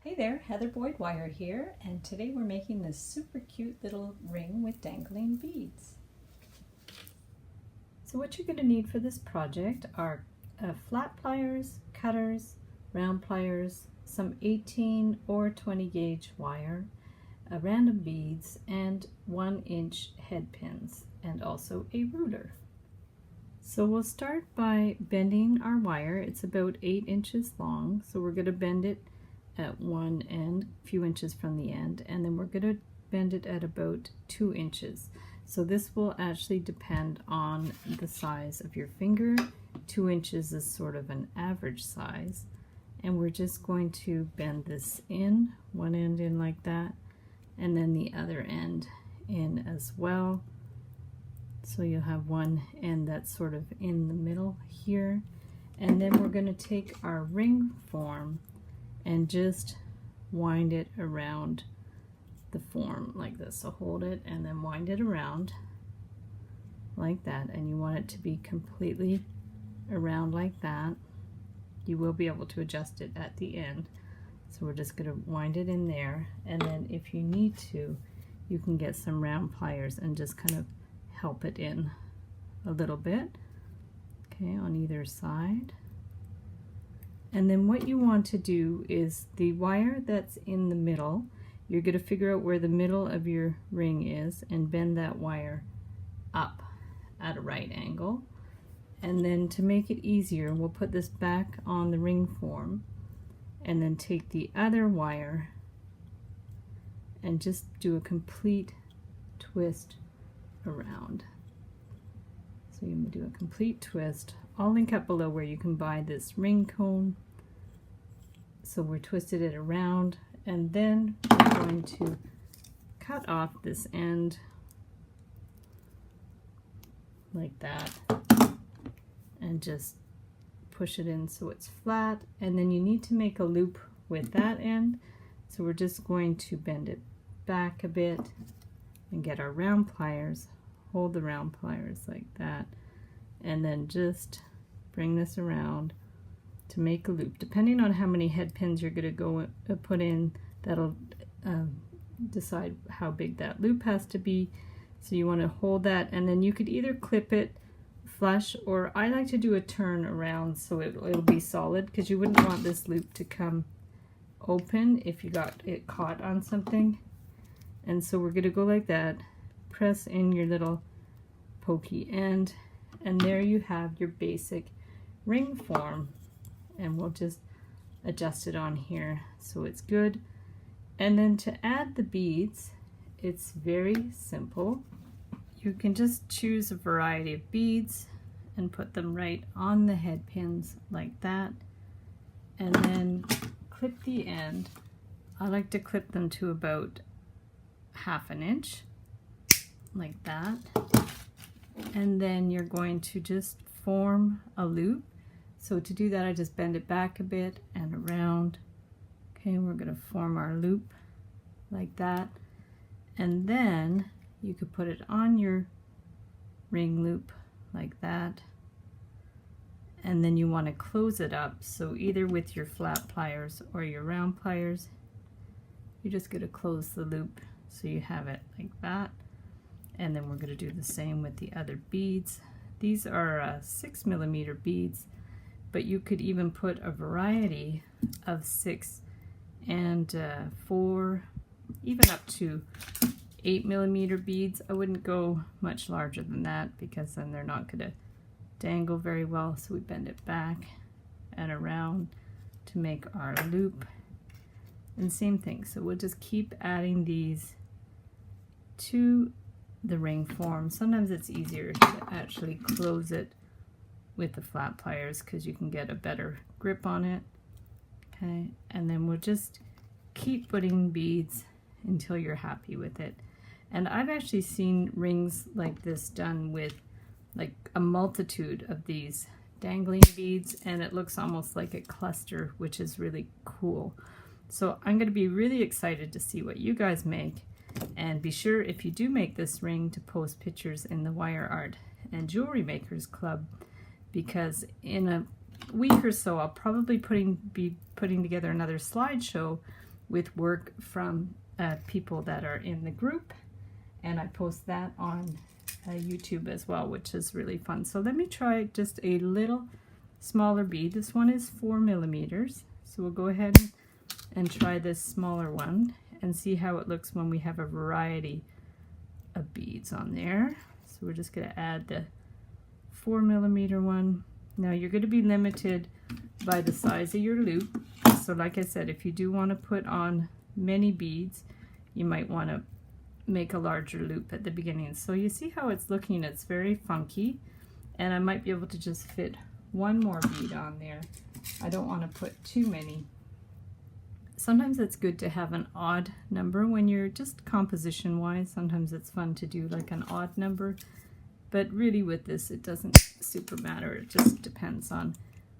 Hey there, Heather Boyd Wire here, and today we're making this super cute little ring with dangling beads. So what you're going to need for this project are flat pliers, cutters, round pliers, some 18 or 20 gauge wire, random beads, and 1-inch head pins, and also a ruler. So we'll start by bending our wire. It's about 8 inches long, so we're going to bend it at one end, a few inches from the end, and then we're going to bend it at about 2 inches. So this will actually depend on the size of your finger. 2 inches is sort of an average size, and we're just going to bend this in, one end in like that, and then the other end in as well. So you'll have one end that's sort of in the middle here, and then we're going to take our ring form and just wind it around the form like this. So hold it and then wind it around like that, and you want it to be completely around like that. You will be able to adjust it at the end, so we're just going to wind it in there, and then if you need to, you can get some round pliers and just kind of help it in a little bit, okay, on either side. And then what you want to do is the wire that's in the middle, you're going to figure out where the middle of your ring is and bend that wire up at a right angle. And then to make it easier, we'll put this back on the ring form and then take the other wire and just do a complete twist around. So you do a complete twist. I'll link up below where you can buy this ring cone. So we're twisted it around, and then we're going to cut off this end like that and just push it in so it's flat, and then you need to make a loop with that end. So we're just going to bend it back a bit and get our round pliers, hold the round pliers like that, and then just bring this around to make a loop. Depending on how many head pins you're going to go put in, that'll decide how big that loop has to be. So you want to hold that, and then you could either clip it flush, or I like to do a turn around so it'll be solid, because you wouldn't want this loop to come open if you got it caught on something. And so we're going to go like that, press in your little pokey end, and there you have your basic ring form. And we'll just adjust it on here so it's good. And then to add the beads, it's very simple. You can just choose a variety of beads and put them right on the head pins like that, and then clip the end. I like to clip them to about 1/2 inch like that, and then you're going to just form a loop. So to do that, I just bend it back a bit and around. Okay, we're going to form our loop like that, and then you could put it on your ring loop like that, and then you want to close it up. So either with your flat pliers or your round pliers, you're just going to close the loop so you have it like that. And then we're going to do the same with the other beads. These are 6mm beads, but you could even put a variety of 6 and 4, even up to 8mm beads. I wouldn't go much larger than that, because then they're not going to dangle very well. So we bend it back and around to make our loop. And same thing, so we'll just keep adding these to the ring form. Sometimes it's easier to actually close it with the flat pliers because you can get a better grip on it. Okay, and then we'll just keep putting beads until you're happy with it. And I've actually seen rings like this done with like a multitude of these dangling beads, and it looks almost like a cluster, which is really cool. So I'm going to be really excited to see what you guys make, and be sure, if you do make this ring, to post pictures in the Wire Art and Jewelry Makers Club, because in a week or so I'll probably be putting together another slideshow with work from people that are in the group, and I post that on YouTube as well, which is really fun. So let me try just a little smaller bead. This one is 4 millimeters, so we'll go ahead and try this smaller one and see how it looks when we have a variety of beads on there. So we're just going to add the 4 millimeter one. Now you're going to be limited by the size of your loop, so like I said, if you do want to put on many beads, you might want to make a larger loop at the beginning. So you see how it's looking, it's very funky, and I might be able to just fit one more bead on there. I don't want to put too many. Sometimes it's good to have an odd number when you're just composition wise. Sometimes it's fun to do like an odd number, but really with this it doesn't super matter. It just depends on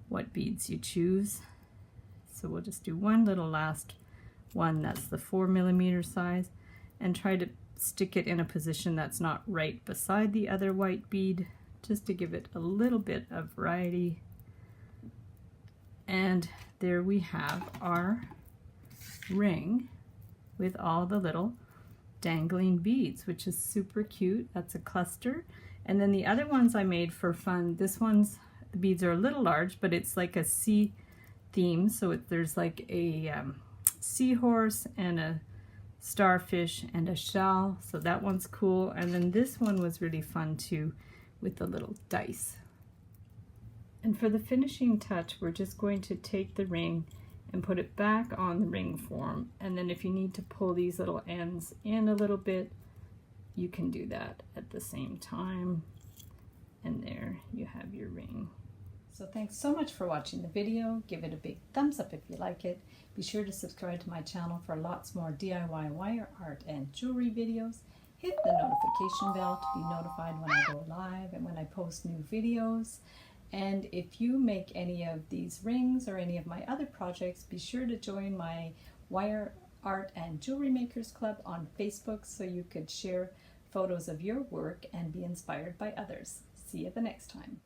what beads you choose. So we'll just do one little last one that's the 4 millimeter size, and try to stick it in a position that's not right beside the other white bead, just to give it a little bit of variety. And there we have our ring with all the little dangling beads, which is super cute. That's a cluster. And then the other ones I made for fun, this one's, the beads are a little large, but it's like a sea theme. So there's like a seahorse and a starfish and a shell, so that one's cool. And then this one was really fun too, with the little dice. And for the finishing touch, we're just going to take the ring and put it back on the ring form, and then if you need to pull these little ends in a little bit, you can do that at the same time, and there you have your ring. So thanks so much for watching the video. Give it a big thumbs up if you like it. Be sure to subscribe to my channel for lots more DIY wire art and jewelry videos. Hit the notification bell to be notified when I go live and when I post new videos. And if you make any of these rings or any of my other projects, be sure to join my Wire Art and Jewelry Makers Club on Facebook so you could share photos of your work and be inspired by others. See you the next time.